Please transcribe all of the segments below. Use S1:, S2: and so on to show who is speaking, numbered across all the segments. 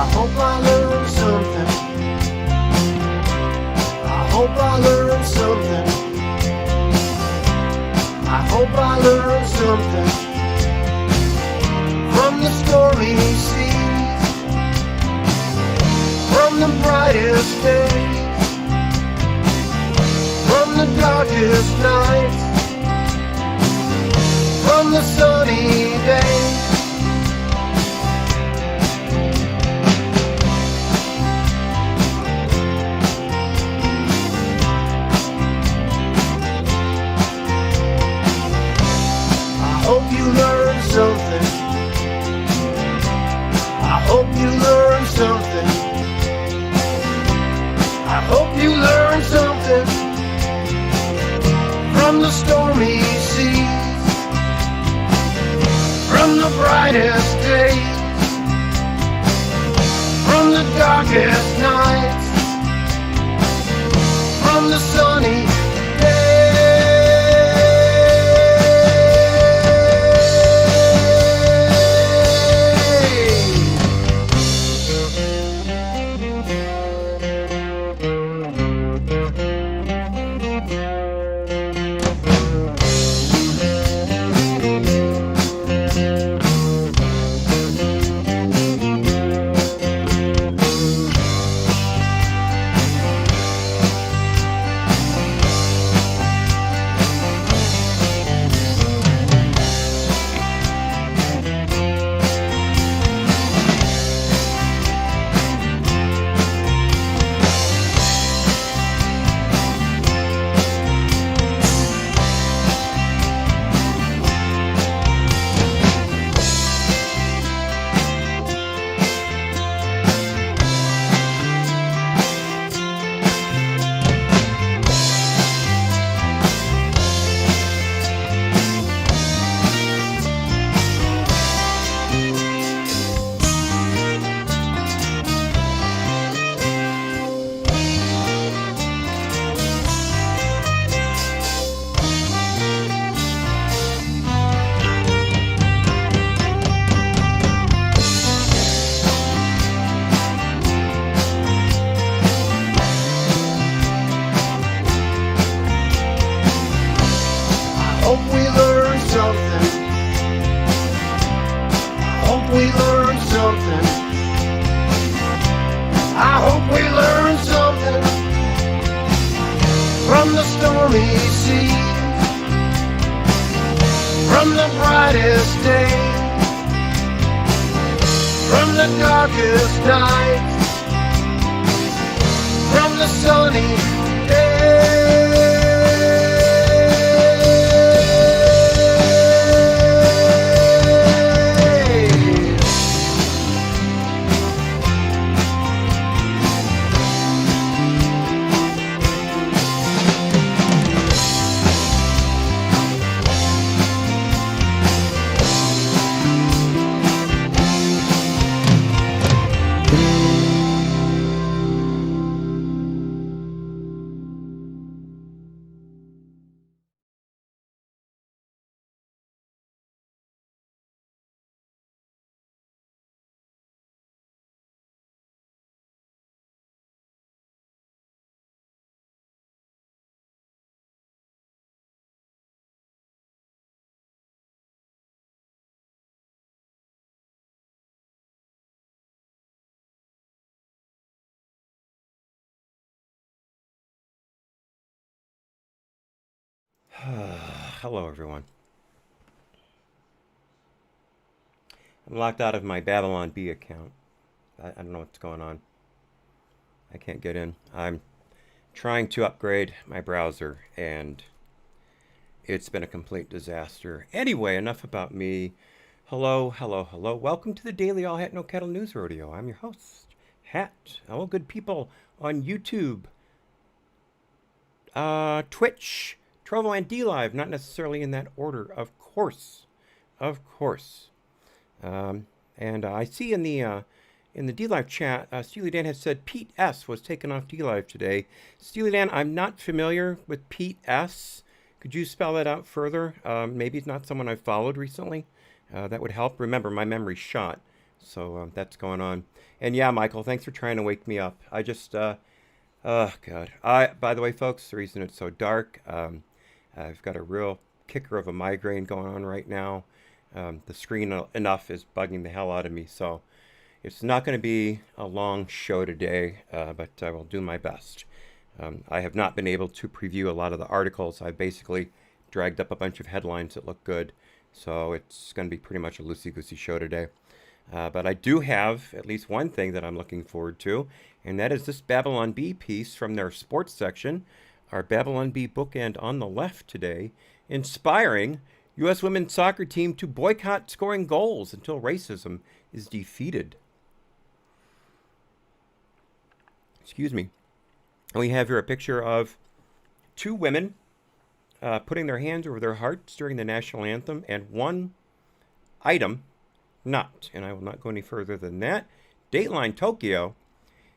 S1: hope I learned something. I hope I learned something. I hope I learned something from the stormy seas, from the brightest days, from the darkest nights, from the sunny days. I hope you learned something. I hope you learned something. I hope you learned something from the stormy seas, from the brightest days, from the darkest nights, from the sunny days.
S2: Hello, everyone. I'm locked out of my Babylon Bee account. I don't know what's going on. I can't get in. I'm trying to upgrade my browser, and it's been a complete disaster. Anyway, enough about me. Hello, hello, hello. Welcome to the Daily All Hat No Cattle News Rodeo. I'm your host, Hat. Hello, good people on YouTube, Twitch, Trovo, and DLive, not necessarily in that order, of course. And I see in the DLive chat, Steely Dan has said Pete S. was taken off DLive today. Steely Dan, I'm not familiar with Pete S. Could you spell that out further? Maybe it's not someone I've followed recently. That would help. Remember, my memory's shot So that's going on. And yeah, Michael, thanks for trying to wake me up. I just, oh God. By the way, folks, the reason it's so dark, I've got a real kicker of a migraine going on right now. The screen enough is bugging the hell out of me. So it's not going to be a long show today, but I will do my best. I have not been able to preview a lot of the articles. I basically dragged up a bunch of headlines that look good. So it's going to be pretty much a loosey-goosey show today. But I do have at least one thing that I'm looking forward to, and that is this Babylon Bee piece from their sports section. Our Babylon Bee bookend on the left today, inspiring U.S. women's soccer team to boycott scoring goals until racism is defeated. Excuse me. We have here a picture of two women putting their hands over their hearts during the national anthem, and one item not. And I will not go any further than that. Dateline Tokyo.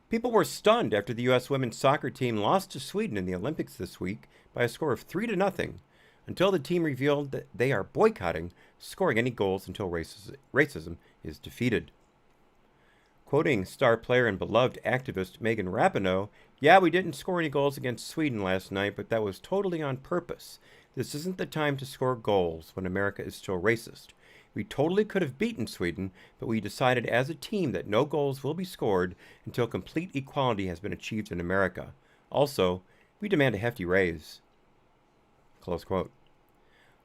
S2: People were stunned after the U.S. women's soccer team lost to Sweden in the Olympics this week by a score of 3-0, until the team revealed that they are boycotting scoring any goals until racism is defeated. Quoting star player and beloved activist Megan Rapinoe, "Yeah, we didn't score any goals against Sweden last night, but that was totally on purpose. This isn't the time to score goals when America is still racist. We totally could have beaten Sweden, but we decided as a team that no goals will be scored until complete equality has been achieved in America. Also, we demand a hefty raise." Close quote.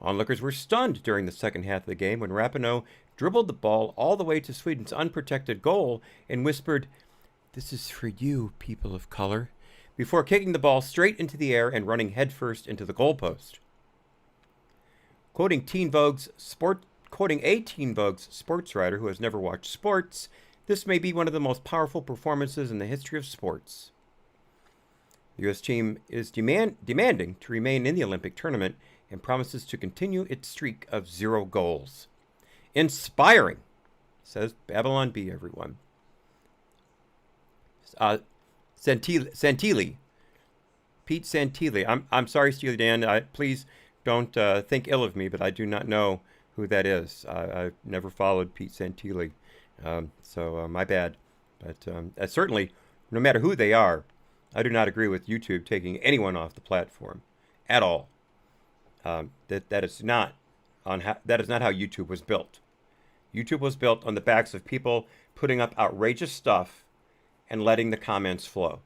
S2: Onlookers were stunned during the second half of the game when Rapinoe dribbled the ball all the way to Sweden's unprotected goal and whispered, "This is for you, people of color," before kicking the ball straight into the air and running headfirst into the goalpost. Quoting a Teen Vogue's sports writer who has never watched sports, this may be one of the most powerful performances in the history of sports. The U.S. team is demanding to remain in the Olympic tournament and promises to continue its streak of 0 goals. Inspiring, says Babylon Bee, everyone. Santilli. Pete Santilli. I'm sorry, Steely Dan. Please don't think ill of me, but I do not know who that is. I've never followed Pete Santilli, so my bad. But certainly, no matter who they are, I do not agree with YouTube taking anyone off the platform at all. That is not how YouTube was built. YouTube was built on the backs of people putting up outrageous stuff and letting the comments flow.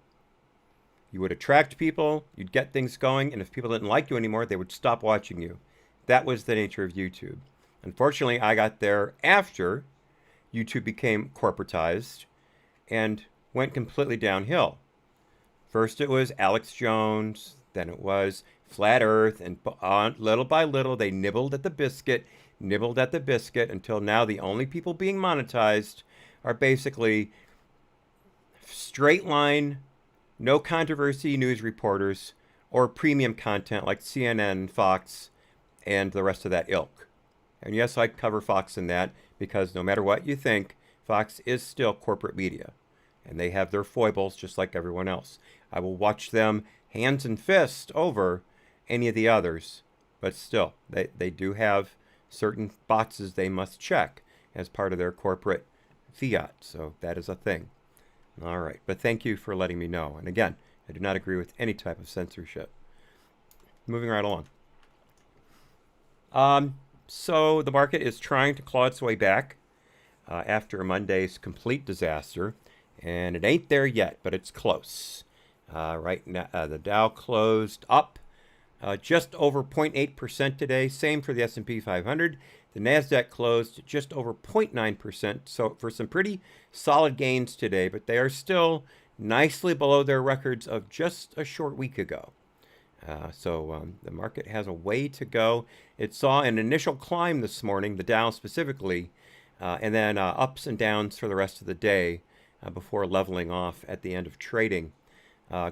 S2: You would attract people, you'd get things going, and if people didn't like you anymore, they would stop watching you. That was the nature of YouTube. Unfortunately, I got there after YouTube became corporatized and went completely downhill. First it was Alex Jones, then it was Flat Earth, and little by little they nibbled at the biscuit, until now the only people being monetized are basically straight line, no controversy news reporters or premium content like CNN, Fox, and the rest of that ilk. And yes, I cover Fox in that because no matter what you think, Fox is still corporate media. And they have their foibles just like everyone else. I will watch them hands and fist over any of the others. But still, they do have certain boxes they must check as part of their corporate fiat. So that is a thing. All right. But thank you for letting me know. And again, I do not agree with any type of censorship. Moving right along. So the market is trying to claw its way back after Monday's complete disaster. And it ain't there yet, but it's close. Right now, the Dow closed up just over 0.8% today. Same for the S&P 500. The NASDAQ closed just over 0.9%. So for some pretty solid gains today, but they are still nicely below their records of just a short week ago. So the market has a way to go. It saw an initial climb this morning, the Dow specifically, and then ups and downs for the rest of the day before leveling off at the end of trading.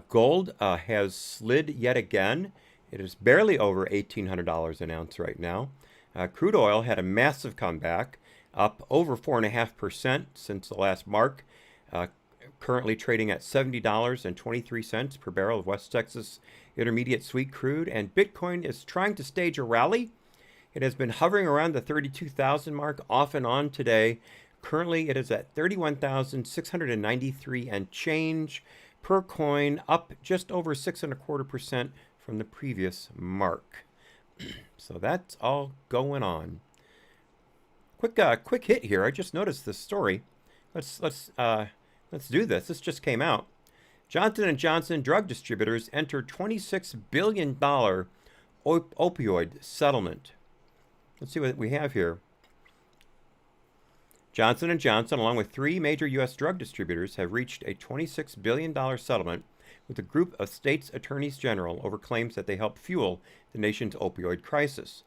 S2: Gold has slid yet again. It is barely over $1,800 an ounce right now. Crude oil had a massive comeback, up over 4.5% since the last mark. Currently trading at $70.23 per barrel of West Texas Intermediate Sweet Crude, and Bitcoin is trying to stage a rally. It has been hovering around the 32,000 mark off and on today, Currently, it is at 31,693 and change per coin, up just over 6.25% from the previous mark. So that's all going on. Quick hit here. I just noticed this story. Let's do this. This just came out. Johnson & Johnson drug distributors enter $26 billion opioid settlement. Let's see what we have here. Johnson & Johnson, along with 3 major U.S. drug distributors, have reached a $26 billion settlement with a group of states' attorneys general over claims that they help fuel the nation's opioid crisis.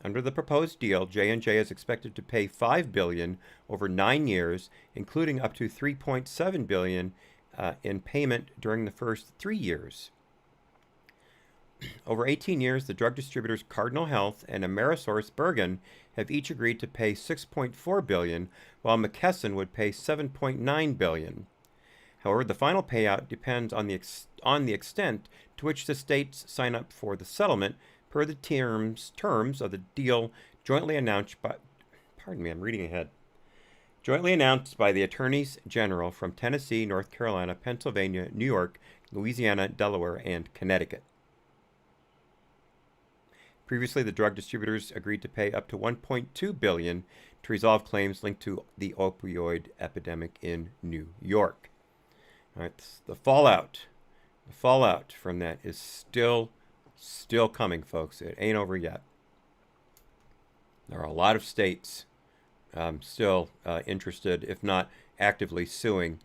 S2: Under the proposed deal, J&J is expected to pay $5 billion over 9 years, including up to $3.7 billion in payment during the first 3 years. Over 18 years, the drug distributors Cardinal Health and AmerisourceBergen have each agreed to pay $6.4 billion, while McKesson would pay $7.9 billion. However, the final payout depends on the extent to which the states sign up for the settlement, per the terms of the deal jointly announced by, jointly announced by the attorneys general from Tennessee, North Carolina, Pennsylvania, New York, Louisiana, Delaware, and Connecticut. Previously, the drug distributors agreed to pay up to $1.2 billion to resolve claims linked to the opioid epidemic in New York. All right, the fallout from that is still coming, folks. It ain't over yet. There are a lot of states still interested, if not actively suing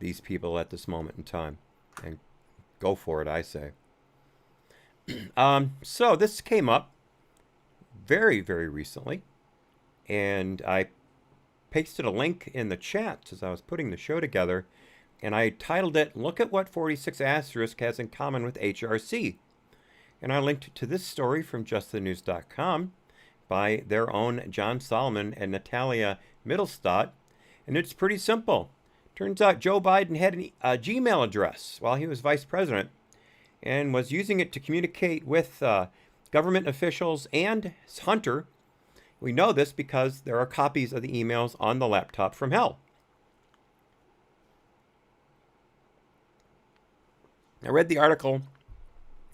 S2: these people at this moment in time. And go for it, I say. So this came up very, very recently, and I pasted a link in the chat as I was putting the show together, and I titled it, "Look at what 46 Asterisk has in common with HRC." And I linked to this story from justthenews.com by their own John Solomon and Natalia Mittelstadt, and it's pretty simple. Turns out Joe Biden had a Gmail address while he was vice president, and was using it to communicate with government officials and Hunter. We know this because there are copies of the emails on the laptop from hell. I read the article.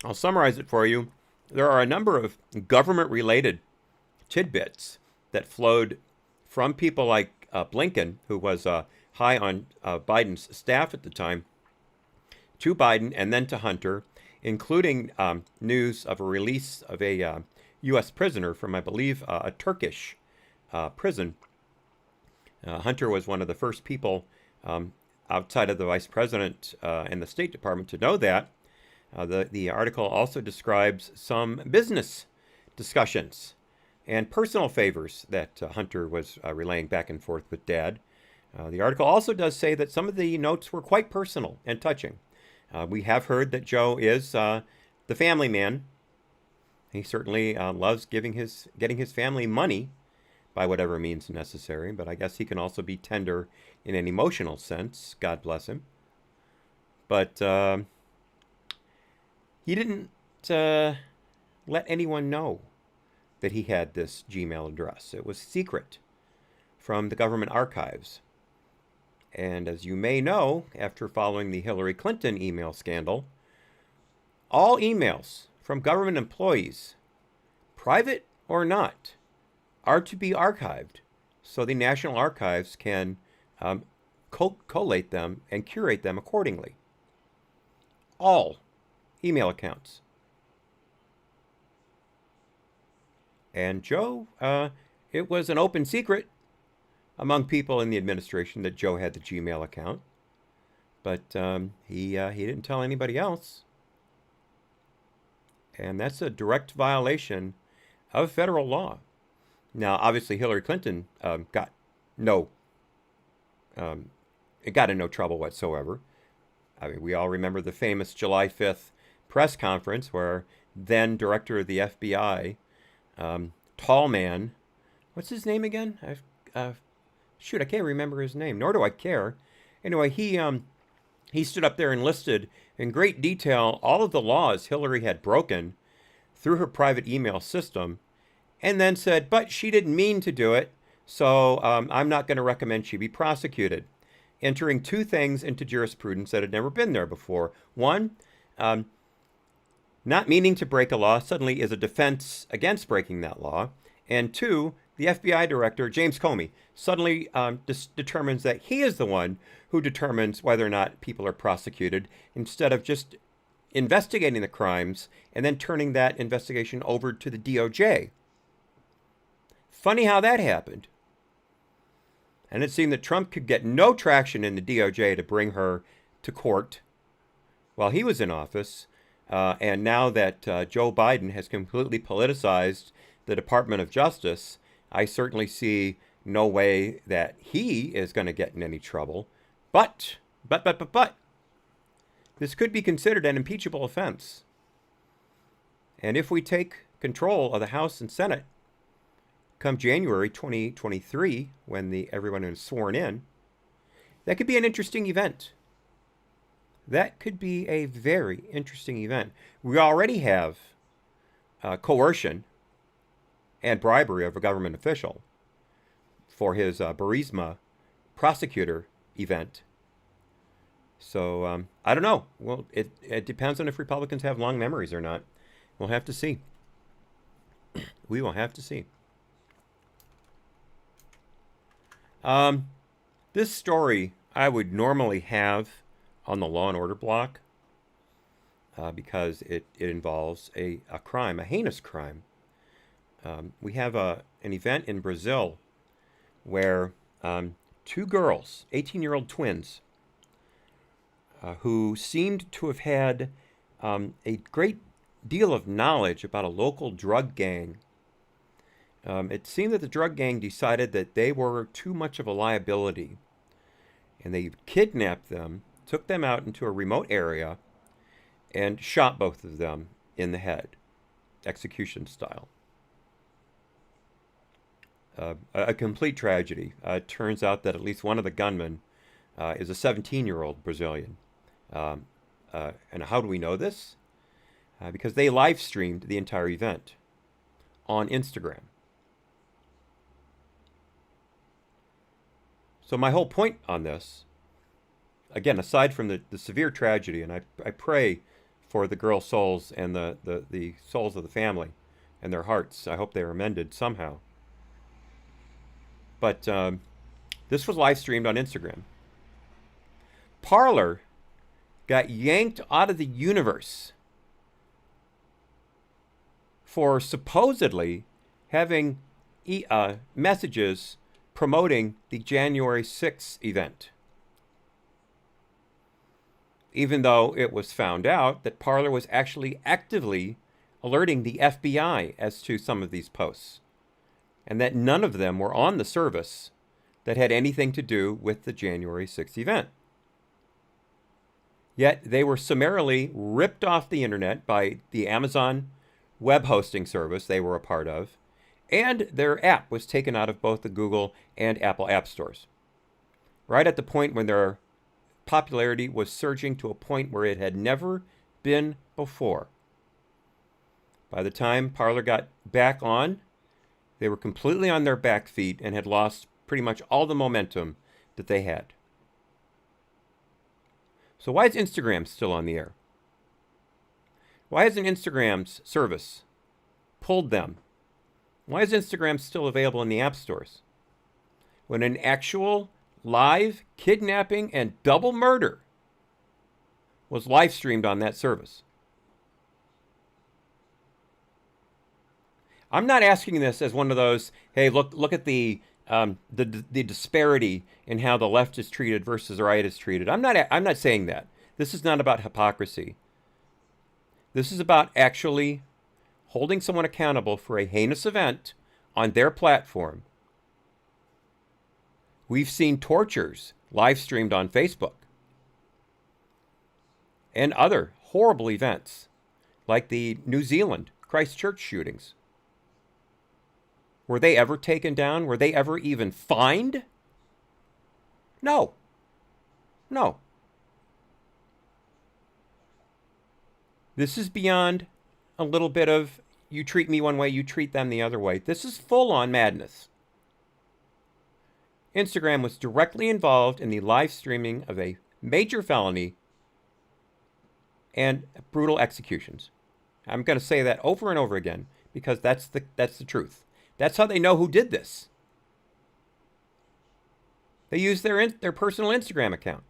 S2: I'll summarize it for you. There are a number of government-related tidbits that flowed from people like Blinken, who was high on Biden's staff at the time, to Biden and then to Hunter, including news of a release of a U.S. prisoner from, I believe, a Turkish prison. Hunter was one of the first people outside of the vice president and the State Department to know that. The article also describes some business discussions and personal favors that Hunter was relaying back and forth with Dad. The article also does say that some of the notes were quite personal and touching. We have heard that Joe is the family man. He certainly loves getting his family money by whatever means necessary, but I guess he can also be tender in an emotional sense. God bless him. But he didn't let anyone know that he had this Gmail address. It was secret from the government archives. And as you may know, after following the Hillary Clinton email scandal, all emails from government employees, private or not, are to be archived so the National Archives can collate them and curate them accordingly. All email accounts. And Joe, it was an open secret among people in the administration that Joe had the Gmail account, but he didn't tell anybody else, and that's a direct violation of federal law. Now, obviously, Hillary Clinton got in no trouble whatsoever. I mean, we all remember the famous July 5th press conference where then director of the FBI, tall man, what's his name again? Shoot, I can't remember his name, nor do I care. Anyway, he stood up there and listed in great detail all of the laws Hillary had broken through her private email system, and then said, but she didn't mean to do it. So I'm not going to recommend she be prosecuted. Entering two things into jurisprudence that had never been there before. One, not meaning to break a law suddenly is a defense against breaking that law. And two, the FBI director, James Comey, suddenly determines that he is the one who determines whether or not people are prosecuted instead of just investigating the crimes and then turning that investigation over to the DOJ. Funny how that happened. And it seemed that Trump could get no traction in the DOJ to bring her to court while he was in office. And now that Joe Biden has completely politicized the Department of Justice, I certainly see no way that he is going to get in any trouble. But, this could be considered an impeachable offense. And if we take control of the House and Senate come January 2023, when everyone is sworn in, that could be an interesting event. That could be a very interesting event. We already have coercion and bribery of a government official for his Burisma prosecutor event. So I don't know. Well, it depends on if Republicans have long memories or not. We'll have to see. We will have to see. This story I would normally have on the Law and Order block because it involves a crime, a heinous crime. We have an event in Brazil where two girls, 18-year-old twins, who seemed to have had a great deal of knowledge about a local drug gang. It seemed that the drug gang decided that they were too much of a liability, and they kidnapped them, took them out into a remote area, and shot both of them in the head, execution style. A complete tragedy. It turns out that at least one of the gunmen is a 17-year-old Brazilian. And how do we know this? Because they live streamed the entire event on Instagram. So my whole point on this, again, aside from the severe tragedy, and I pray for the girls' souls and the souls of the family and their hearts. I hope they are mended somehow. But this was live streamed on Instagram. Parler got yanked out of the universe for supposedly having messages promoting the January 6th event, even though it was found out that Parler was actually actively alerting the FBI as to some of these posts, and that none of them were on the service that had anything to do with the January 6th event. Yet they were summarily ripped off the internet by the Amazon web hosting service they were a part of, and their app was taken out of both the Google and Apple app stores, right at the point when their popularity was surging to a point where it had never been before. By the time Parler got back on, they were completely on their back feet and had lost pretty much all the momentum that they had. So why is Instagram still on the air? Why hasn't Instagram's service pulled them? Why is Instagram still available in the app stores when an actual live kidnapping and double murder was live streamed on that service? I'm not asking this as one of those, hey, look at the disparity in how the left is treated versus the right is treated. I'm not saying that. This is not about hypocrisy. This is about actually holding someone accountable for a heinous event on their platform. We've seen tortures live streamed on Facebook and other horrible events like the New Zealand Christchurch shootings. Were they ever taken down? Were they ever even fined? No. No. This is beyond a little bit of you treat me one way, you treat them the other way. This is full-on madness. Instagram was directly involved in the live streaming of a major felony and brutal executions. I'm going to say that over and over again because that's the truth. That's how they know who did this. They use their personal Instagram account.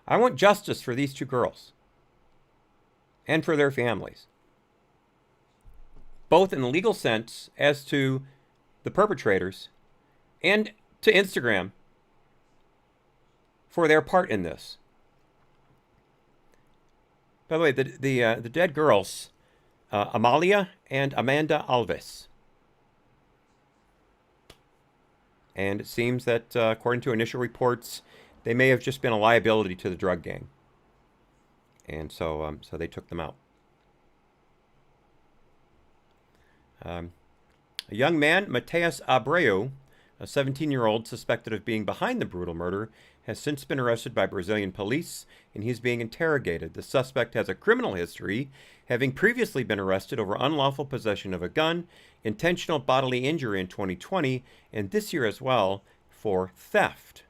S2: I want justice for these two girls and for their families, both in the legal sense as to the perpetrators and to Instagram for their part in this. By the way, the dead girls, Amalia and Amanda Alves. And it seems that, according to initial reports, they may have just been a liability to the drug gang. And so they took them out. A young man, Mateus Abreu, a 17-year-old suspected of being behind the brutal murder, has since been arrested by Brazilian police, and he's being interrogated. The suspect has a criminal history, having previously been arrested over unlawful possession of a gun, intentional bodily injury in 2020, and this year as well for theft.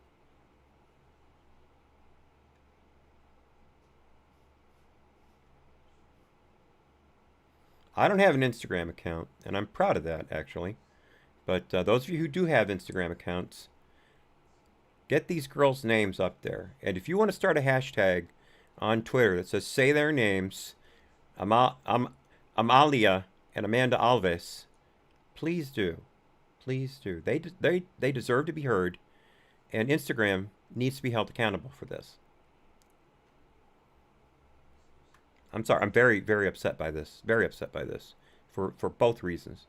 S2: I don't have an Instagram account, and I'm proud of that, actually. But those of you who do have Instagram accounts, get these girls' names up there. And if you want to start a hashtag on Twitter that says, say their names, Amalia and Amanda Alves, please do. Please do. They deserve to be heard, and Instagram needs to be held accountable for this. I'm sorry. I'm very, very upset by this. Very upset by this for both reasons.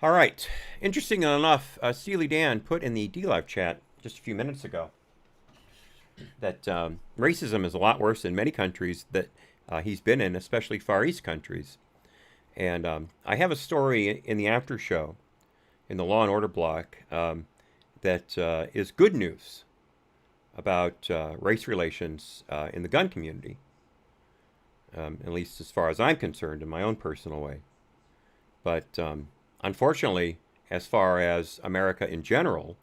S2: All right. Interesting enough, Steely Dan put in the D-Live chat just a few minutes ago that racism is a lot worse in many countries that he's been in, especially Far East countries. And I have a story in the after show, in the Law and Order block, that is good news about race relations in the gun community, at least as far as I'm concerned in my own personal way. But unfortunately, as far as America in general,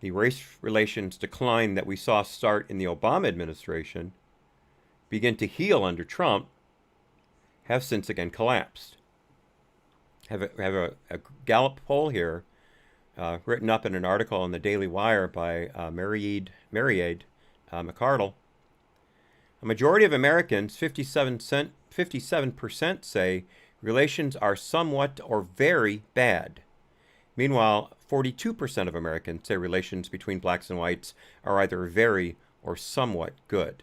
S2: the race relations decline that we saw start in the Obama administration begin to heal under Trump have since again collapsed. Have a Gallup poll here, written up in an article in the Daily Wire by Mariade McCardle. A majority of Americans, 57%, say relations are somewhat or very bad. Meanwhile, 42% of Americans say relations between blacks and whites are either very or somewhat good.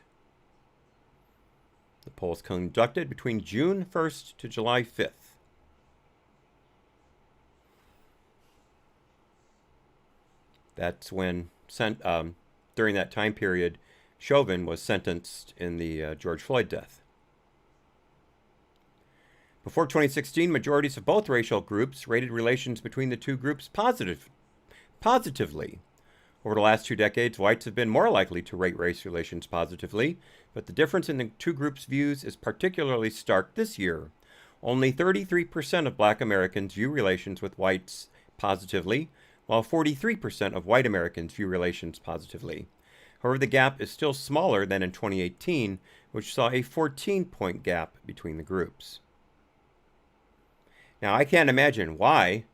S2: The poll is conducted between June 1st to July 5th. That's when, during that time period, Chauvin was sentenced in the George Floyd death. Before 2016, majorities of both racial groups rated relations between the two groups positively. Over the last 2 decades, whites have been more likely to rate race relations positively, but the difference in the two groups' views is particularly stark this year. Only 33% of black Americans view relations with whites positively, while 43% of white Americans view relations positively. However, the gap is still smaller than in 2018, which saw a 14-point gap between the groups. Now, I can't imagine why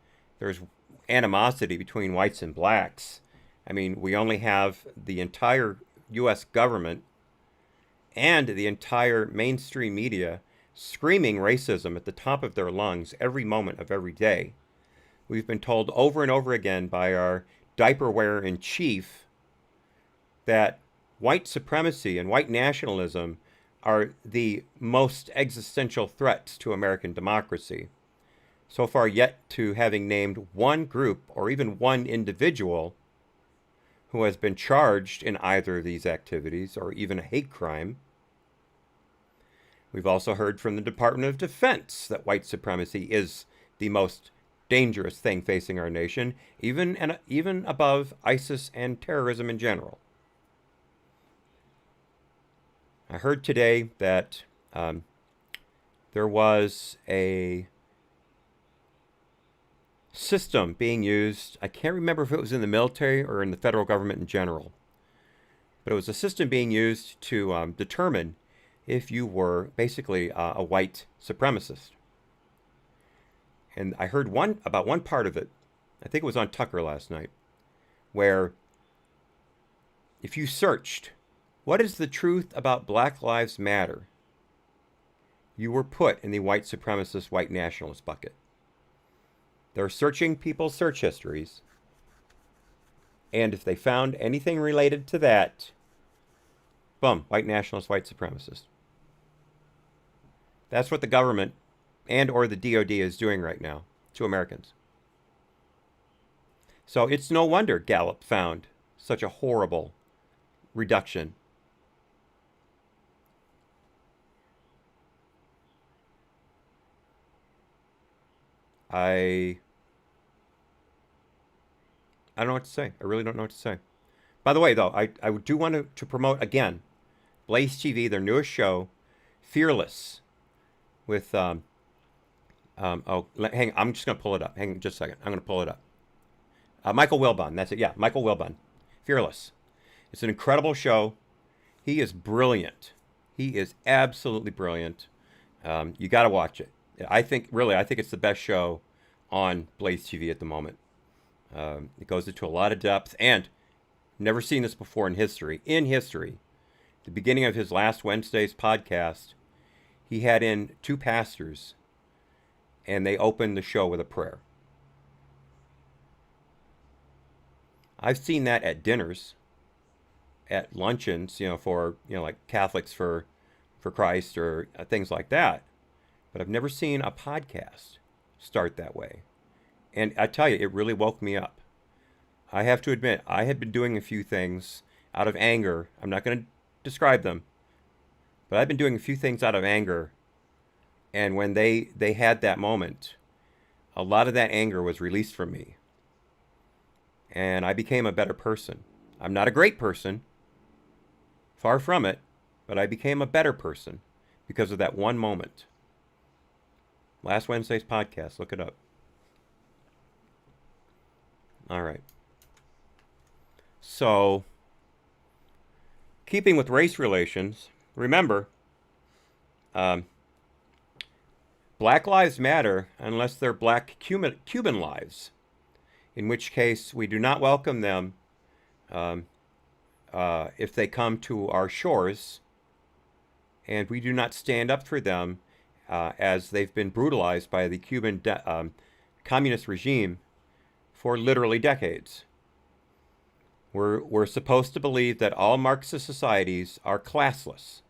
S2: there's animosity between whites and blacks. I mean, we only have the entire U.S. government and the entire mainstream media screaming racism at the top of their lungs every moment of every day. We've been told over and over again by our diaper wearer in chief that white supremacy and white nationalism are the most existential threats to American democracy. So far, yet to having named one group or even one individual who has been charged in either of these activities or even a hate crime. We've also heard from the Department of Defense that white supremacy is the most dangerous thing facing our nation, even above ISIS and terrorism in general. I heard today that there was a system being used. I can't remember if it was in the military or in the federal government in general, but it was a system being used to determine if you were basically a white supremacist. And I heard about one part of it, I think it was on Tucker last night, where if you searched, what is the truth about Black Lives Matter, you were put in the white supremacist, white nationalist bucket. They're searching people's search histories, and if they found anything related to that, boom, white nationalist, white supremacist. That's what the government and or the DOD is doing right now to Americans. So it's no wonder Gallup found such a horrible reduction. I don't know what to say. I really don't know what to say. By the way, though, I do want to promote again Blaze TV, their newest show, Fearless, with hang. I'm just gonna pull it up. Hang on just a second. I'm gonna pull it up. Michael Wilbon. That's it. Yeah, Michael Wilbon. Fearless. It's an incredible show. He is brilliant. He is absolutely brilliant. You got to watch it. I think it's the best show on Blaze TV at the moment. It goes into a lot of depth, and never seen this before in history. The beginning of his last Wednesday's podcast, he had in two pastors, and they opened the show with a prayer. I've seen that at dinners, at luncheons, for, like Catholics for Christ or things like that. But I've never seen a podcast start that way. And I tell you, it really woke me up. I have to admit, I had been doing a few things out of anger. I'm not going to describe them, but I've been doing a few things out of anger. And when they had that moment, a lot of that anger was released from me. And I became a better person. I'm not a great person, far from it, but I became a better person because of that one moment. Last Wednesday's podcast, look it up. All right. So, keeping with race relations, remember, Black lives matter unless they're black Cuban lives, in which case we do not welcome them if they come to our shores, and we do not stand up for them as they've been brutalized by the Cuban communist regime for literally decades. We're supposed to believe that all Marxist societies are classless.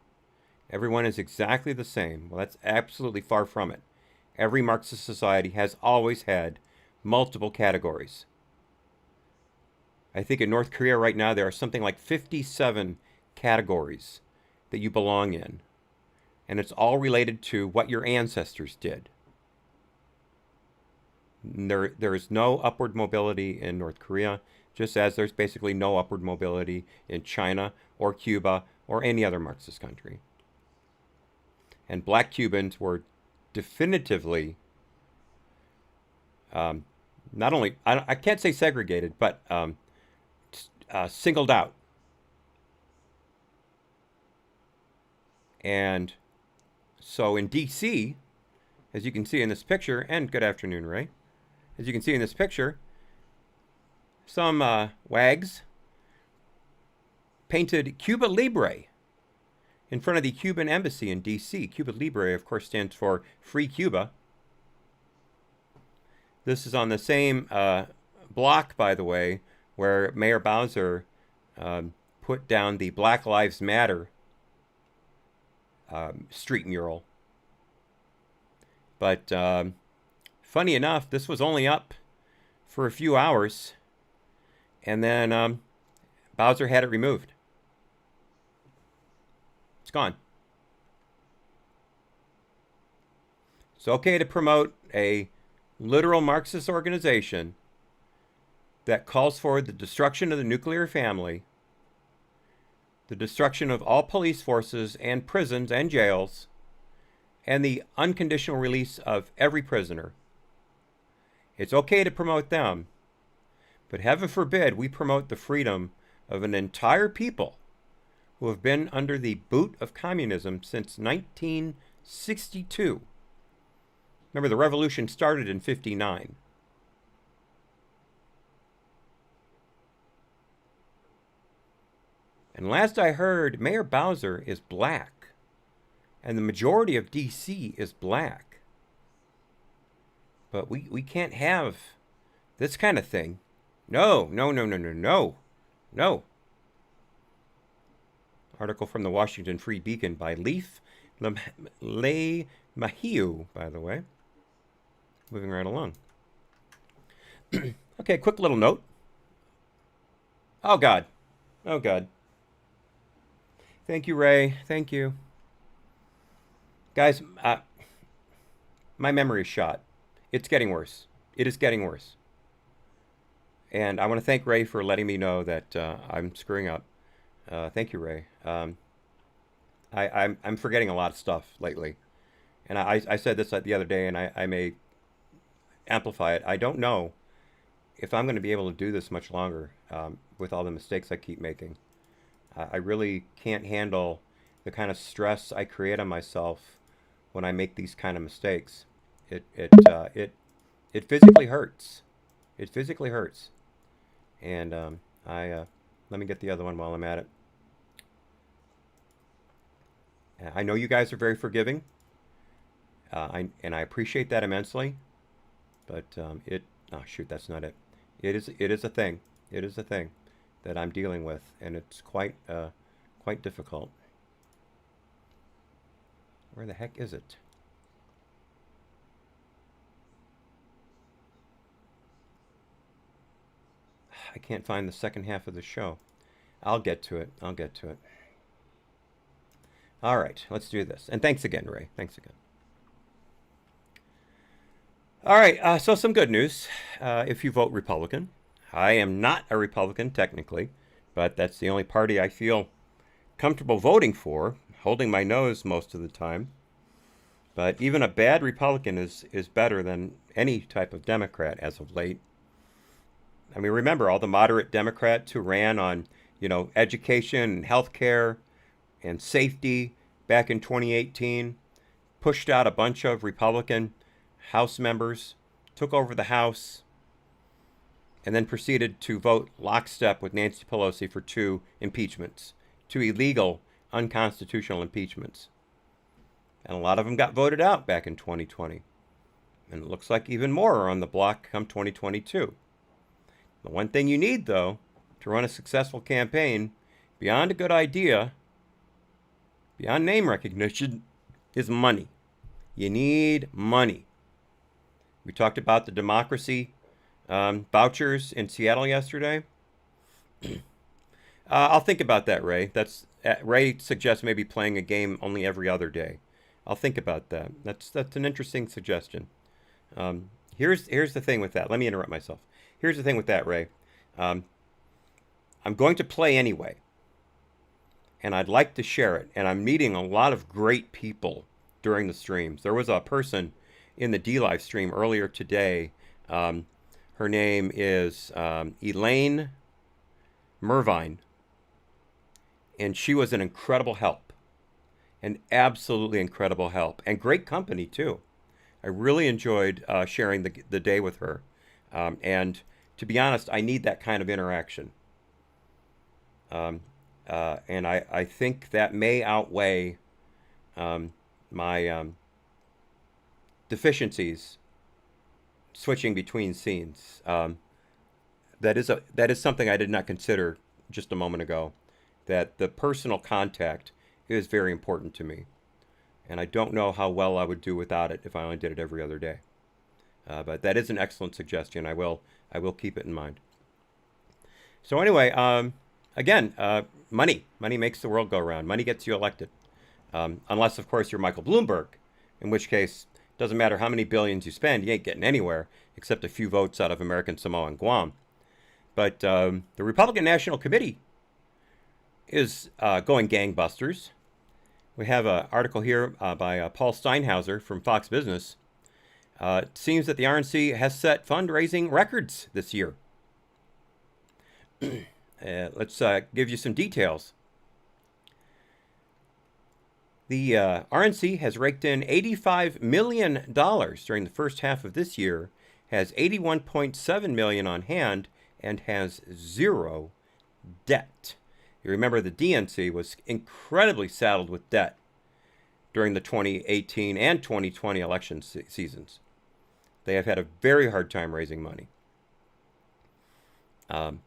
S2: Everyone is exactly the same. Well, that's absolutely far from it. Every Marxist society has always had multiple categories. I think in North Korea right now there are something like 57 categories that you belong in. And it's all related to what your ancestors did. There is no upward mobility in North Korea, just as there's basically no upward mobility in China or Cuba or any other Marxist country. And black Cubans were definitively not only, I can't say segregated, but singled out. And so in D.C., as you can see in this picture, and good afternoon, Ray. As you can see in this picture, some wags painted Cuba Libre in front of the Cuban embassy in D.C. Cuba Libre, of course, stands for Free Cuba. This is on the same block, by the way, where Mayor Bowser put down the Black Lives Matter street mural. But funny enough, this was only up for a few hours, and then Bowser had it removed. It's gone. It's okay to promote a literal Marxist organization that calls for the destruction of the nuclear family, the destruction of all police forces and prisons and jails, and the unconditional release of every prisoner. It's okay to promote them, but heaven forbid we promote the freedom of an entire people who have been under the boot of communism since 1962. Remember, the revolution started in 59. And last I heard, Mayor Bowser is black, and the majority of D.C. is black. But we can't have this kind of thing. No. Article from the Washington Free Beacon by Leif LeMahieu, by the way. Moving right along. Okay, quick little note. Oh, God. Thank you, Ray. Thank you. Guys, my memory is shot. It's getting worse. It is getting worse. And I want to thank Ray for letting me know that I'm screwing up. Thank you, Ray. I'm forgetting a lot of stuff lately. And I said this the other day, and I may amplify it. I don't know if I'm going to be able to do this much longer with all the mistakes I keep making. I really can't handle the kind of stress I create on myself when I make these kind of mistakes. It physically hurts. It physically hurts. And let me get the other one while I'm at it. I know you guys are very forgiving, and I appreciate that immensely. But oh shoot, that's not it. It is a thing. It is a thing that I'm dealing with, and it's quite difficult. Where the heck is it? I can't find the second half of the show. I'll get to it. All right, let's do this. And thanks again, Ray. Thanks again. All right, so some good news. If you vote Republican, I am not a Republican technically, but that's the only party I feel comfortable voting for, holding my nose most of the time. But even a bad Republican is better than any type of Democrat as of late. I mean, remember all the moderate Democrats who ran on, education and healthcare and safety back in 2018, pushed out a bunch of Republican House members, took over the House, and then proceeded to vote lockstep with Nancy Pelosi for 2 impeachments, 2 illegal, unconstitutional impeachments. And a lot of them got voted out back in 2020. And it looks like even more are on the block come 2022. The one thing you need, though, to run a successful campaign, beyond a good idea, beyond name recognition, is money. You need money. We talked about the democracy vouchers in Seattle yesterday. I'll think about that, Ray. Ray suggests maybe playing a game only every other day. I'll think about that. That's an interesting suggestion. Here's the thing with that. Let me interrupt myself. Here's the thing with that, Ray. I'm going to play anyway, and I'd like to share it. And I'm meeting a lot of great people during the streams. There was a person in the D-Live stream earlier today. Her name is Elaine Mervine, and she was an incredible help, an absolutely incredible help, and great company too. I really enjoyed sharing the day with her, and to be honest, I need that kind of interaction. And I think that may outweigh my deficiencies switching between scenes. That is something I did not consider just a moment ago, that the personal contact is very important to me. And I don't know how well I would do without it if I only did it every other day. But that is an excellent suggestion. I will keep it in mind. So anyway, again, money makes the world go round. Money gets you elected, unless of course you're Michael Bloomberg, in which case it doesn't matter how many billions you spend, you ain't getting anywhere except a few votes out of American Samoa and Guam. But the Republican National Committee is going gangbusters We have an article here by Paul Steinhauser from Fox Business. It seems that the RNC has set fundraising records this year. Let's give you some details. The RNC has raked in $85 million during the first half of this year, has $81.7 million on hand, and has zero debt. You remember the DNC was incredibly saddled with debt during the 2018 and 2020 election seasons. They have had a very hard time raising money. And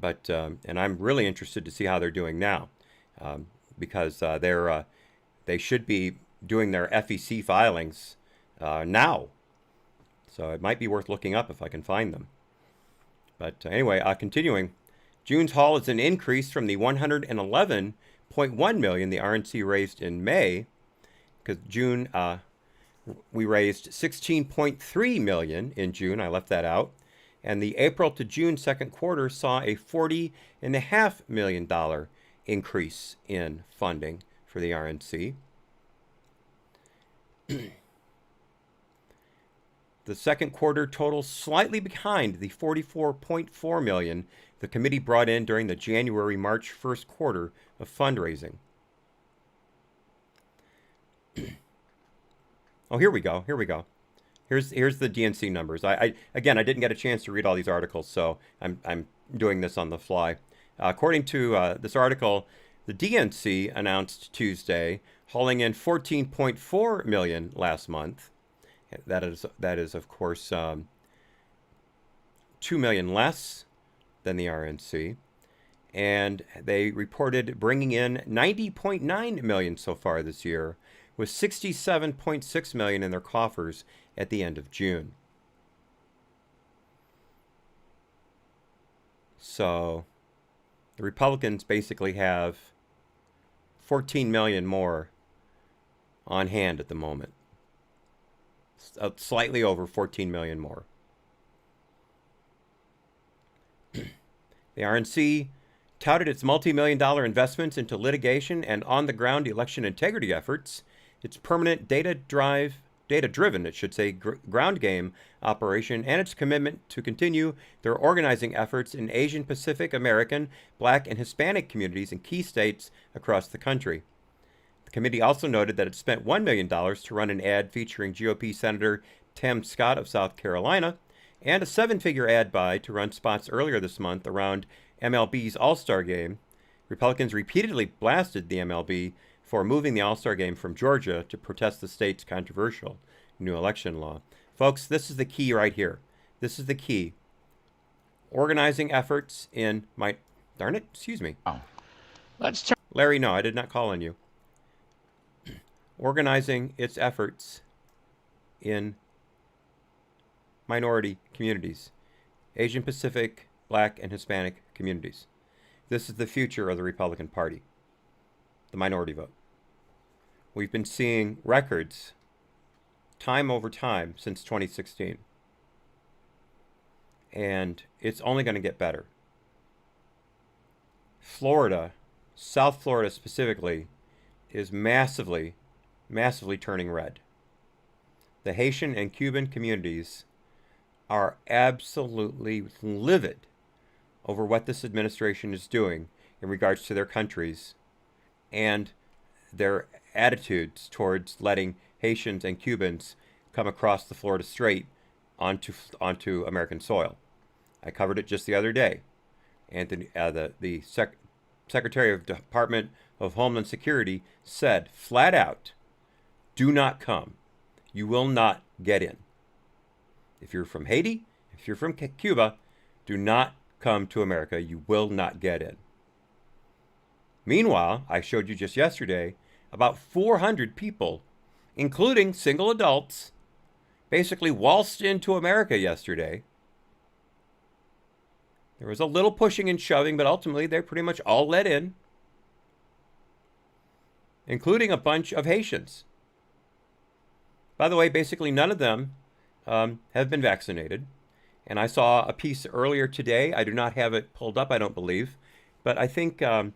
S2: I'm really interested to see how they're doing now, because they should be doing their FEC filings now. So it might be worth looking up if I can find them. But anyway, continuing, June's haul is an increase from the $111.1 million the RNC raised in May, because June we raised $16.3 million in June. I left that out. And the April to June second quarter saw a $40.5 million increase in funding for the RNC. The second quarter totals slightly behind the $44.4 million the committee brought in during the January-March first quarter of fundraising. Oh, here we go. Here's the DNC numbers. Again, I didn't get a chance to read all these articles, so I'm doing this on the fly. According to this article, the DNC announced Tuesday hauling in $14.4 million last month. That is of course $2 million less than the RNC, and they reported bringing in $90.9 million so far this year, with $67.6 million in their coffers at the end of June. So the Republicans basically have $14 million more on hand at the moment. Slightly over $14 million more. The RNC touted its multi-million-dollar investments into litigation and on-the-ground election integrity efforts, its permanent data-driven, ground game operation, and its commitment to continue their organizing efforts in Asian Pacific American, Black, and Hispanic communities in key states across the country. The committee also noted that it spent $1 million to run an ad featuring GOP Senator Tim Scott of South Carolina, and a seven-figure ad buy to run spots earlier this month around MLB's All-Star Game. Republicans repeatedly blasted the MLB for moving the All-Star Game from Georgia to protest the state's controversial new election law. Folks, this is the key right here. This is the key. Organizing efforts in my... Darn it, excuse me.
S3: Oh. Let's turn...
S2: Larry, no, I did not call on you. Organizing its efforts in minority communities, Asian Pacific, Black, and Hispanic communities. This is the future of the Republican Party, the minority vote. We've been seeing records time over time since 2016. And it's only going to get better. Florida, South Florida specifically, is massively turning red. The Haitian and Cuban communities are absolutely livid over what this administration is doing in regards to their countries and their attitudes towards letting Haitians and Cubans come across the Florida Strait onto American soil. I covered it just the other day. Anthony, the Secretary of Department of Homeland Security said flat out, do not come. You will not get in. If you're from Haiti, if you're from Cuba, do not come to America. You will not get in. Meanwhile, I showed you just yesterday, about 400 people, including single adults, basically waltzed into America yesterday. There was a little pushing and shoving, but ultimately they pretty much all let in, including a bunch of Haitians. By the way, basically none of them have been vaccinated. And I saw a piece earlier today. I do not have it pulled up, I don't believe. But I think COVID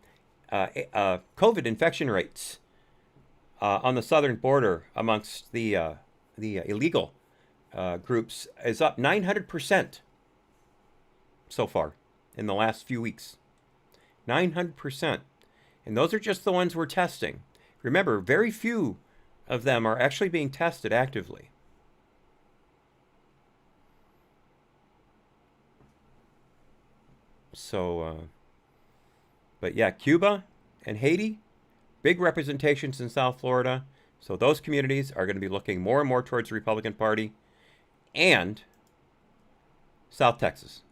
S2: infection rates on the southern border amongst the illegal groups is up 900% so far in the last few weeks. 900%. And those are just the ones we're testing. Remember, very few of them are actually being tested actively. So, but yeah, Cuba and Haiti, big representations in South Florida. So those communities are going to be looking more and more towards the Republican Party. And South Texas.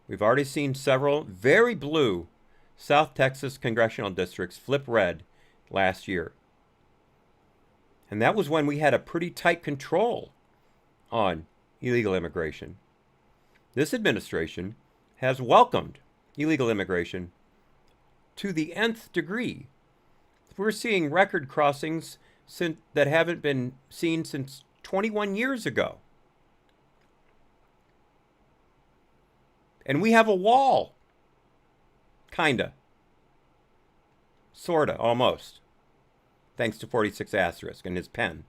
S2: We've already seen several very blue South Texas congressional districts flip red last year. And that was when we had a pretty tight control on illegal immigration. This administration has welcomed illegal immigration to the nth degree. We're seeing record crossings that haven't been seen since 21 years ago. And we have a wall. Kinda. Sorta, almost. Thanks to 46 Asterisk and his pen.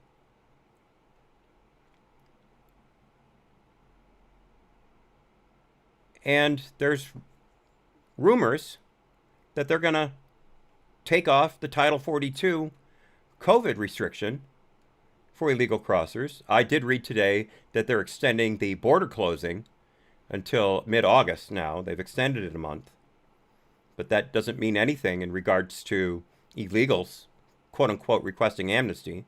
S2: And there's rumors that they're going to take off the Title 42 COVID restriction for illegal crossers. I did read today that they're extending the border closing until mid-August now. They've extended it a month. But that doesn't mean anything in regards to illegals, quote-unquote, requesting amnesty.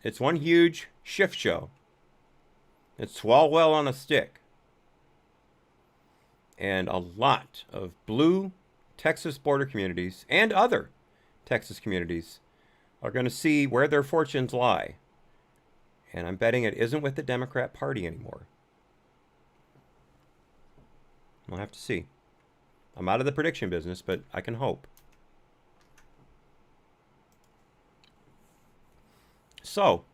S2: It's one huge shift show. It's Swalwell on a stick. And a lot of blue Texas border communities and other Texas communities are going to see where their fortunes lie. And I'm betting it isn't with the Democrat Party anymore. We'll have to see. I'm out of the prediction business, but I can hope. So,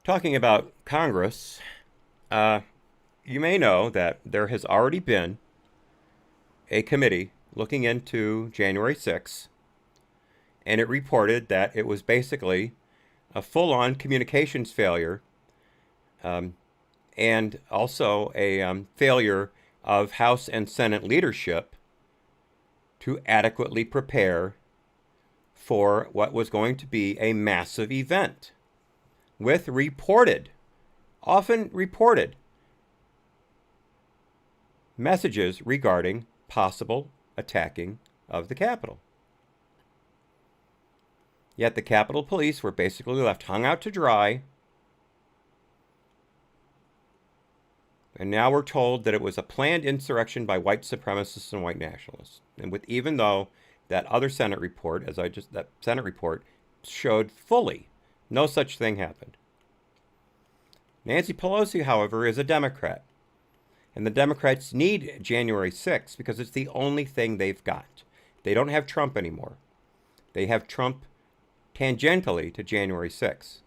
S2: talking about Congress, you may know that there has already been a committee looking into January 6th, and it reported that it was basically a full-on communications failure, and also a failure of House and Senate leadership to adequately prepare for what was going to be a massive event with often reported messages regarding possible attacking of the Capitol. Yet the Capitol Police were basically left hung out to dry. And now we're told that it was a planned insurrection by white supremacists and white nationalists. And even though that other Senate report, that Senate report showed fully no such thing happened. Nancy Pelosi, however, is a Democrat. And the Democrats need January 6th because it's the only thing they've got. They don't have Trump anymore. They have Trump tangentially to January 6th.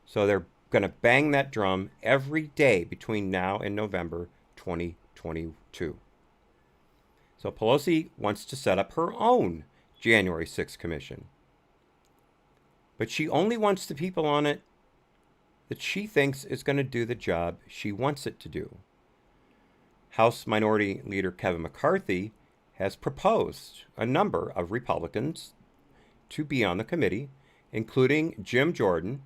S2: So they're going to bang that drum every day between now and November 2022. So Pelosi wants to set up her own January 6th commission. But she only wants the people on it that she thinks is going to do the job she wants it to do. House Minority Leader Kevin McCarthy has proposed a number of Republicans to be on the committee, including Jim Jordan.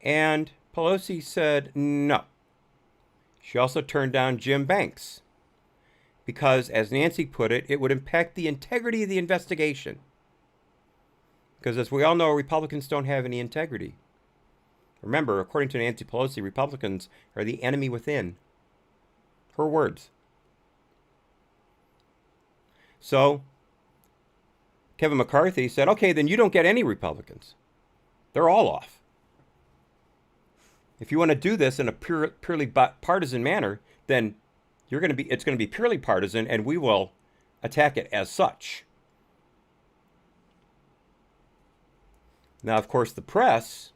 S2: And Pelosi said no. She also turned down Jim Banks because, as Nancy put it, it would impact the integrity of the investigation. Because as we all know, Republicans don't have any integrity. Remember, according to Nancy Pelosi, Republicans are the enemy within. Her words. So, Kevin McCarthy said, okay, then you don't get any Republicans. They're all off. If you want to do this in a purely partisan manner, then it's going to be purely partisan, and we will attack it as such. Now, of course, the press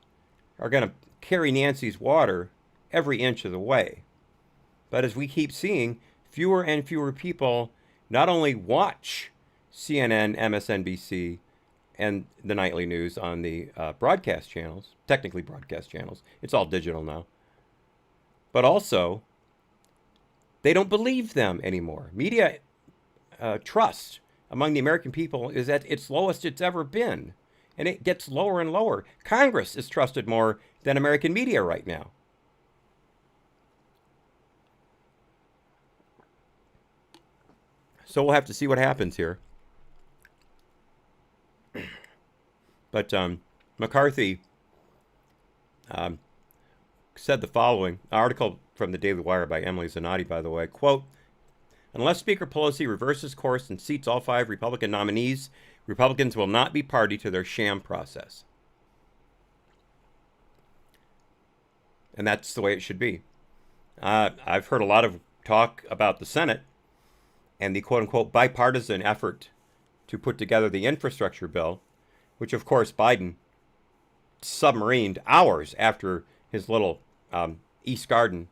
S2: are going to carry Nancy's water every inch of the way. But as we keep seeing, fewer and fewer people not only watch CNN, MSNBC, and the nightly news on the broadcast channels, technically broadcast channels, it's all digital now, but also they don't believe them anymore. Media trust among the American people is at its lowest it's ever been, and it gets lower and lower. Congress is trusted more than American media right now. So we'll have to see what happens here. But McCarthy said the following, article from the Daily Wire by Emily Zanotti, by the way, quote, unless Speaker Pelosi reverses course and seats all 5 Republican nominees, Republicans will not be party to their sham process. And that's the way it should be. I've heard a lot of talk about the Senate and the quote-unquote bipartisan effort to put together the infrastructure bill, which, of course, Biden submarined hours after his little Rose Garden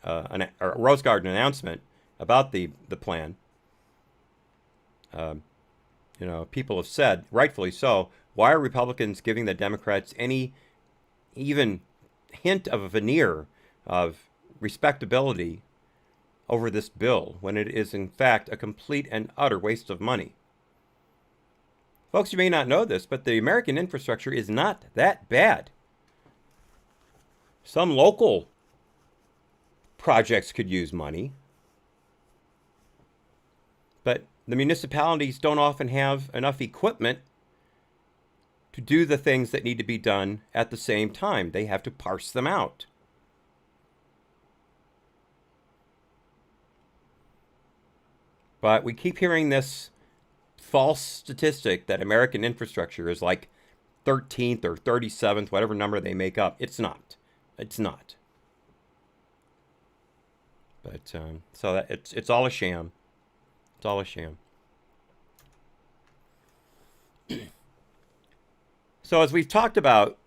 S2: announcement about the plan. People have said, rightfully so, why are Republicans giving the Democrats any even hint of a veneer of respectability over this bill when it is, in fact, a complete and utter waste of money? Folks, you may not know this, but the American infrastructure is not that bad. Some local projects could use money, but the municipalities don't often have enough equipment to do the things that need to be done at the same time. They have to parse them out. But we keep hearing this false statistic that American infrastructure is like 13th or 37th, whatever number they make up. It's not. It's not. But so that it's all a sham. It's all a sham. So as we've talked about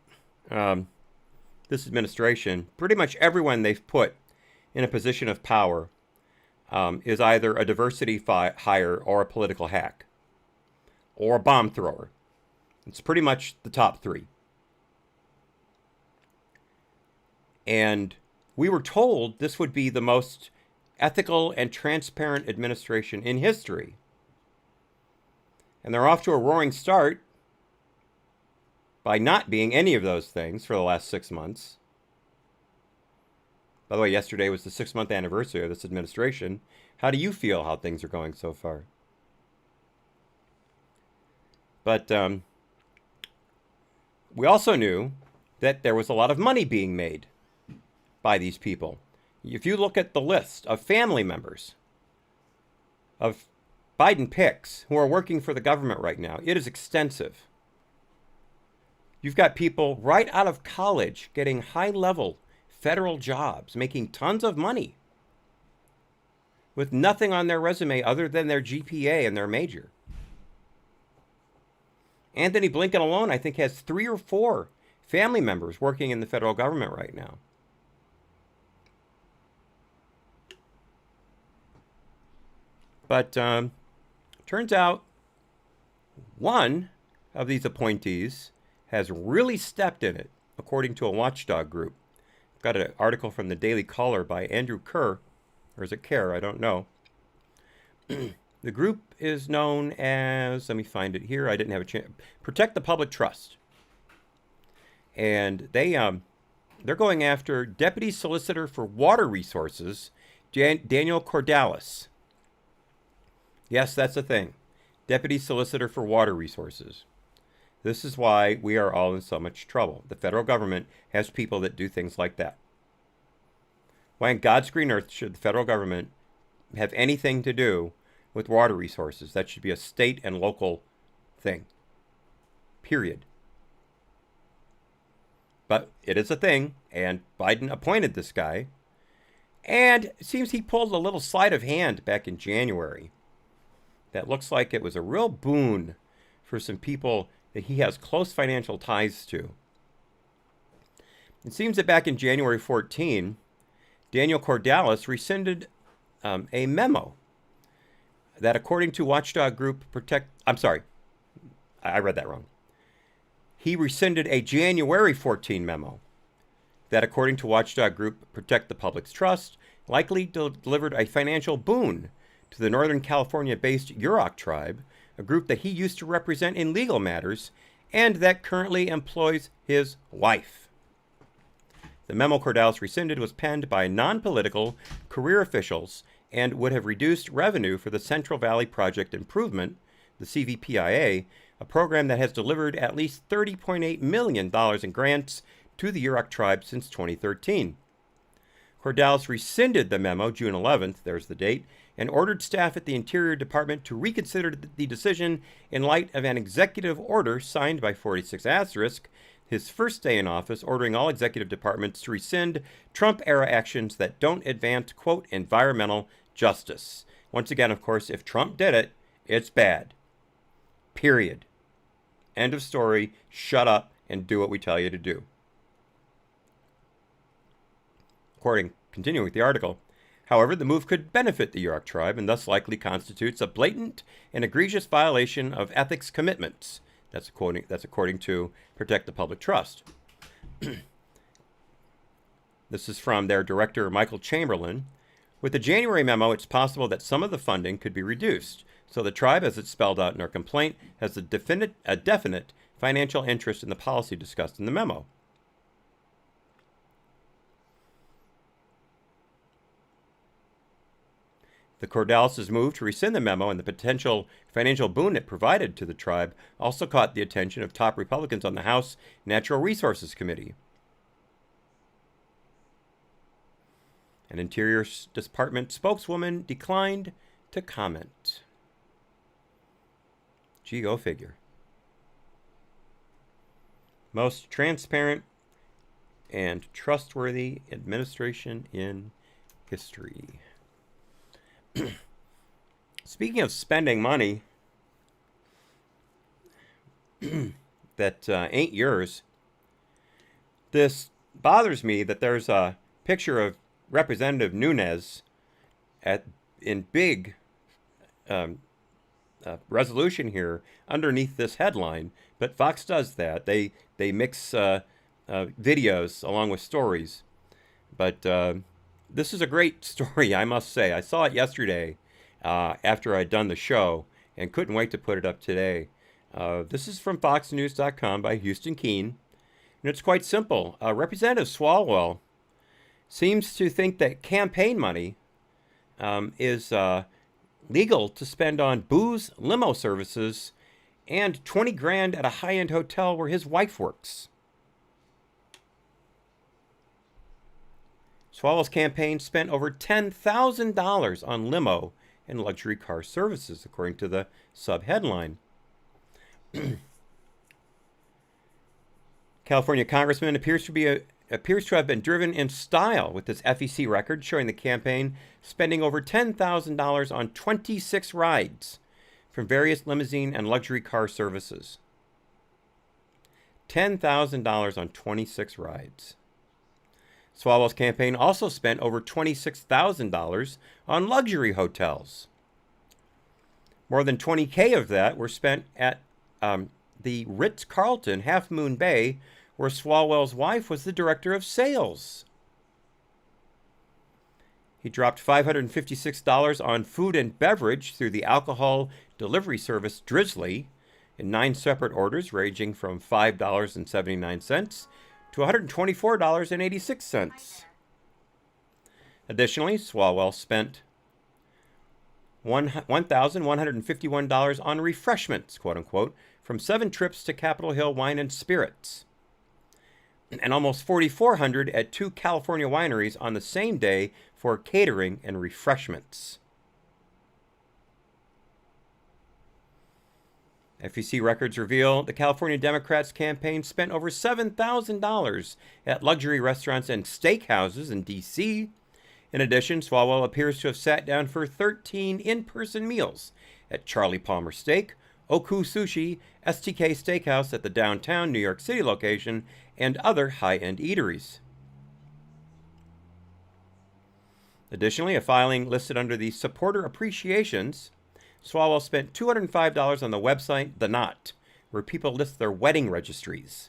S2: this administration, pretty much everyone they've put in a position of power is either a diversity hire or a political hack or a bomb thrower. It's pretty much the top 3. And we were told this would be the most ethical and transparent administration in history. And they're off to a roaring start by not being any of those things for the last 6 months. By the way, yesterday was the 6-month anniversary of this administration. How do you feel how things are going so far? But we also knew that there was a lot of money being made by these people. If you look at the list of family members of Biden picks who are working for the government right now, it is extensive. You've got people right out of college getting high-level federal jobs, making tons of money with nothing on their resume other than their GPA and their major. Anthony Blinken alone, I think, has 3 or 4 family members working in the federal government right now. But turns out one of these appointees has really stepped in it, according to a watchdog group. I've got an article from the Daily Caller by Andrew Kerr, or is it Kerr? I don't know. The group is known as, let me find it here, I didn't have a chance, Protect the Public Trust. And they're going after Deputy Solicitor for Water Resources, Daniel Cordalis. Yes, that's a thing. Deputy Solicitor for Water Resources. This is why we are all in so much trouble. The federal government has people that do things like that. Why in God's green earth should the federal government have anything to do with water resources? That should be a state and local thing. Period. But it is a thing, and Biden appointed this guy. And it seems he pulled a little sleight of hand back in January. That looks like it was a real boon for some people that he has close financial ties to. It seems that back in January 14, Daniel Cordalis rescinded a memo that, according to Watchdog Group, I read that wrong. He rescinded a January 14 memo that, according to Watchdog Group, Protect the Public's Trust, likely delivered a financial boon to the Northern California-based Yurok tribe, a group that he used to represent in legal matters and that currently employs his wife. The memo Cordalis rescinded was penned by non-political career officials and would have reduced revenue for the Central Valley Project Improvement, the CVPIA, a program that has delivered at least $30.8 million in grants to the Yurok tribe since 2013. Cordalis rescinded the memo June 11th, there's the date, and ordered staff at the Interior Department to reconsider the decision in light of an executive order signed by 46*, his first day in office, ordering all executive departments to rescind Trump-era actions that don't advance, quote, environmental justice. Once again, of course, if Trump did it, it's bad. Period. End of story. Shut up and do what we tell you to do. Continuing with the article, however, the move could benefit the Yurok tribe and thus likely constitutes a blatant and egregious violation of ethics commitments. That's according to Protect the Public Trust. This is from their director, Michael Chamberlain. With the January memo, it's possible that some of the funding could be reduced. So the tribe, as it's spelled out in our complaint, has a definite financial interest in the policy discussed in the memo. The Cordalis' move to rescind the memo and the potential financial boon it provided to the tribe also caught the attention of top Republicans on the House Natural Resources Committee. An Interior Department spokeswoman declined to comment. Gee, go figure. Most transparent and trustworthy administration in history. Speaking of spending money that ain't yours, this bothers me that there's a picture of Representative Nunes in big resolution here underneath this headline, but Fox does that. They mix videos along with stories, but this is a great story, I must say. I saw it yesterday after I'd done the show and couldn't wait to put it up today. This is from FoxNews.com by Houston Keene, and it's quite simple. Representative Swalwell seems to think that campaign money is legal to spend on booze, limo services, and 20 grand at a high-end hotel where his wife works. Swalwell's campaign spent over $10,000 on limo and luxury car services, according to the sub-headline. California congressman appears to have been driven in style with this FEC record, showing the campaign spending over $10,000 on 26 rides from various limousine and luxury car services. $10,000 on 26 rides. Swalwell's campaign also spent over $26,000 on luxury hotels. More than $20,000 of that were spent at the Ritz-Carlton Half Moon Bay, where Swalwell's wife was the director of sales. He dropped $556 on food and beverage through the alcohol delivery service Drizzly in 9 separate orders ranging from $5.79 to $124.86. Additionally, Swalwell spent $1,151 on refreshments, quote-unquote, from 7 trips to Capitol Hill Wine and Spirits, and almost $4,400 at 2 California wineries on the same day for catering and refreshments. FEC records reveal the California Democrats' campaign spent over $7,000 at luxury restaurants and steakhouses in D.C. In addition, Swalwell appears to have sat down for 13 in-person meals at Charlie Palmer Steak, Oku Sushi, STK Steakhouse at the downtown New York City location, and other high-end eateries. Additionally, a filing listed under the supporter appreciations, Swalwell spent $205 on the website The Knot, where people list their wedding registries.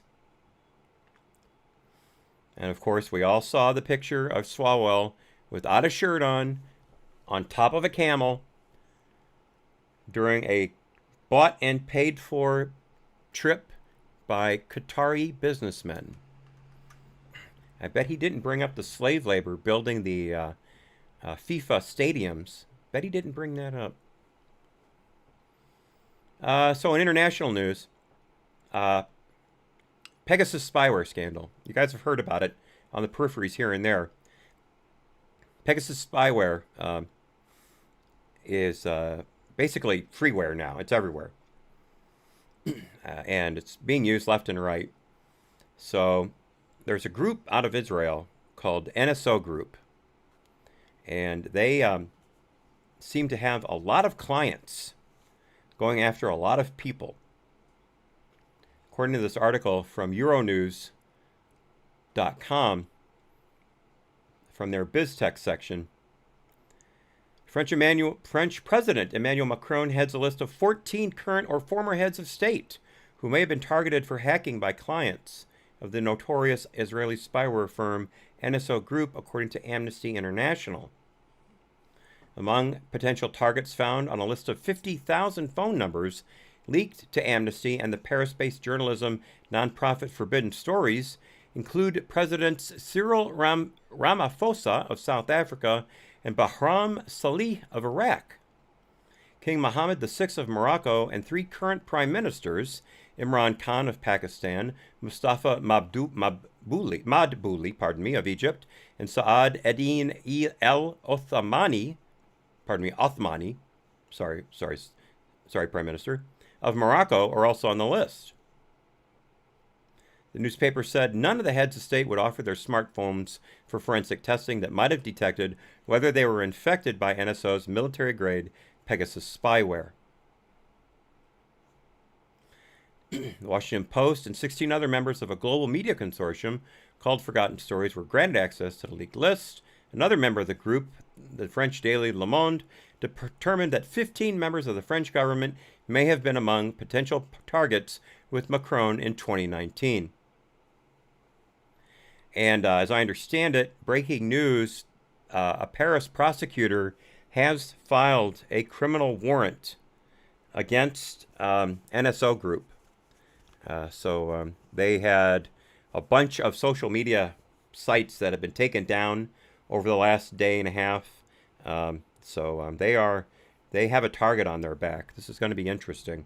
S2: And of course, we all saw the picture of Swalwell without a shirt on top of a camel, during a bought and paid for trip by Qatari businessmen. I bet he didn't bring up the slave labor building the FIFA stadiums. Bet he didn't bring that up. So in international news, Pegasus spyware scandal. You guys have heard about it on the peripheries here and there. Pegasus spyware is basically freeware now. It's everywhere. And it's being used left and right. So there's a group out of Israel called NSO Group. And they seem to have a lot of clients going after a lot of people. According to this article from Euronews.com, from their BizTech section, French President Emmanuel Macron heads a list of 14 current or former heads of state who may have been targeted for hacking by clients of the notorious Israeli spyware firm NSO Group, according to Amnesty International. Among potential targets found on a list of 50,000 phone numbers leaked to Amnesty and the Paris-based journalism nonprofit Forbidden Stories include Presidents Cyril Ramaphosa of South Africa and Bahram Salih of Iraq, King Mohammed VI of Morocco, and 3 current prime ministers, Imran Khan of Pakistan, Mustafa Madbouli of Egypt, and Saad Eddin El Othmani, Othmani, Prime Minister, of Morocco, are also on the list. The newspaper said none of the heads of state would offer their smartphones for forensic testing that might have detected whether they were infected by NSO's military-grade Pegasus spyware. The Washington Post and 16 other members of a global media consortium called Forgotten Stories were granted access to the leaked list. Another member of the group, the French daily Le Monde, determined that 15 members of the French government may have been among potential targets with Macron in 2019. And as I understand it, breaking news, a Paris prosecutor has filed a criminal warrant against NSO Group. So they had a bunch of social media sites that have been taken down over the last day and a half. They have a target on their back. This is going to be interesting.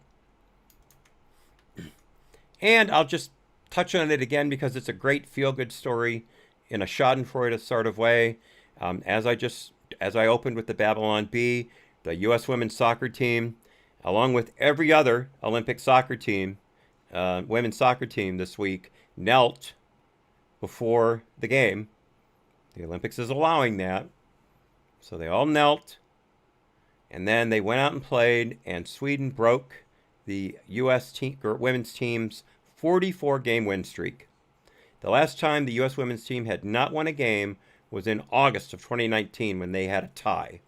S2: And I'll just touch on it again because it's a great feel-good story in a schadenfreude sort of way. As I opened with the Babylon Bee, the U.S. women's soccer team, along with every other Olympic soccer team, women's soccer team this week, knelt before the game. The Olympics is allowing that. So they all knelt, and then they went out and played, and Sweden broke the U.S. women's team's 44-game win streak. The last time the U.S. women's team had not won a game was in August of 2019 when they had a tie.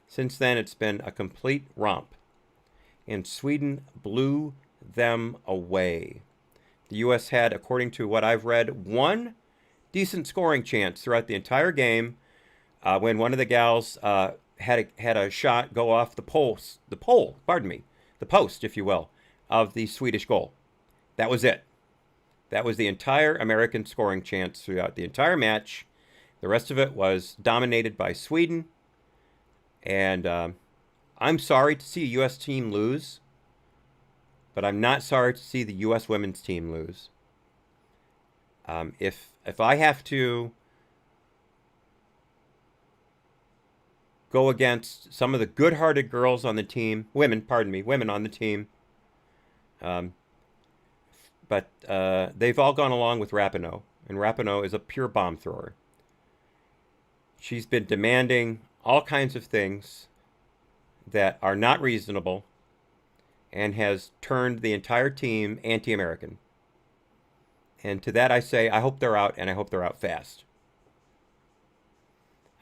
S2: Since then, it's been a complete romp, and Sweden blew them away. The U.S. had, according to what I've read, one decent scoring chance throughout the entire game when one of the gals had a shot go off the post, if you will, of the Swedish goal. That was it. That was the entire American scoring chance throughout the entire match. The rest of it was dominated by Sweden. And I'm sorry to see a U.S. team lose, but I'm not sorry to see the U.S. women's team lose. If I have to go against some of the good-hearted girls on the team, women on the team, but they've all gone along with Rapinoe, and Rapinoe is a pure bomb thrower. She's been demanding all kinds of things that are not reasonable and has turned the entire team anti-American. And to that I say, I hope they're out, and I hope they're out fast.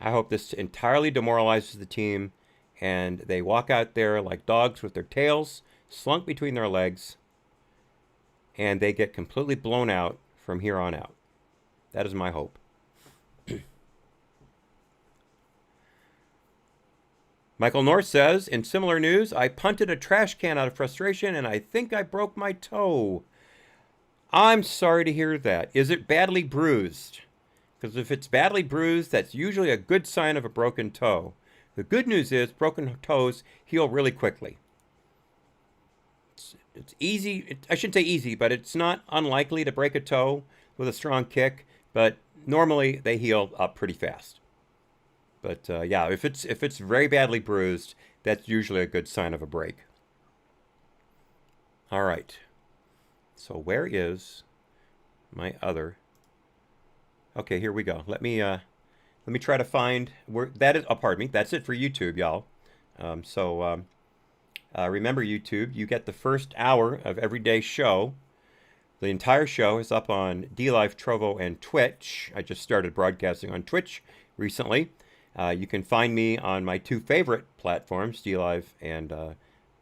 S2: I hope this entirely demoralizes the team and they walk out there like dogs with their tails slunk between their legs and they get completely blown out from here on out. That is my hope. Michael North says, in similar news, I punted a trash can out of frustration and I think I broke my toe. I'm sorry to hear that. Is it badly bruised? Because if it's badly bruised, that's usually a good sign of a broken toe. The good news is broken toes heal really quickly. It's easy. I shouldn't say easy, but it's not unlikely to break a toe with a strong kick. But normally they heal up pretty fast. But yeah, if it's very badly bruised, that's usually a good sign of a break. All right. So where is my other? Okay, here we go. Let me try to find where that is. Oh, pardon me. That's it for YouTube, y'all. Remember YouTube, you get the first hour of everyday show. The entire show is up on DLive, Trovo, and Twitch. I just started broadcasting on Twitch recently. You can find me on my two favorite platforms, DLive and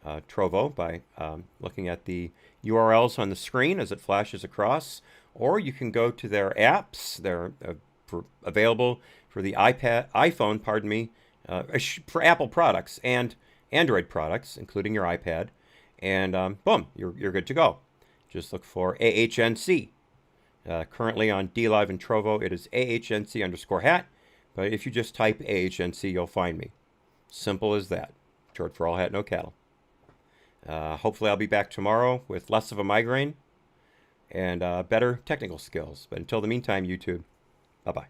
S2: Trovo, by looking at the URLs on the screen as it flashes across. Or you can go to their apps. They're available for the iPhone, for Apple products and Android products, including your iPad. And boom, you're good to go. Just look for AHNC. Currently on DLive and Trovo, it is AHNC_hat. But if you just type AHNC, you'll find me. Simple as that. Short for all hat, no cattle. Hopefully I'll be back tomorrow with less of a migraine and better technical skills. But until the meantime, YouTube, bye-bye.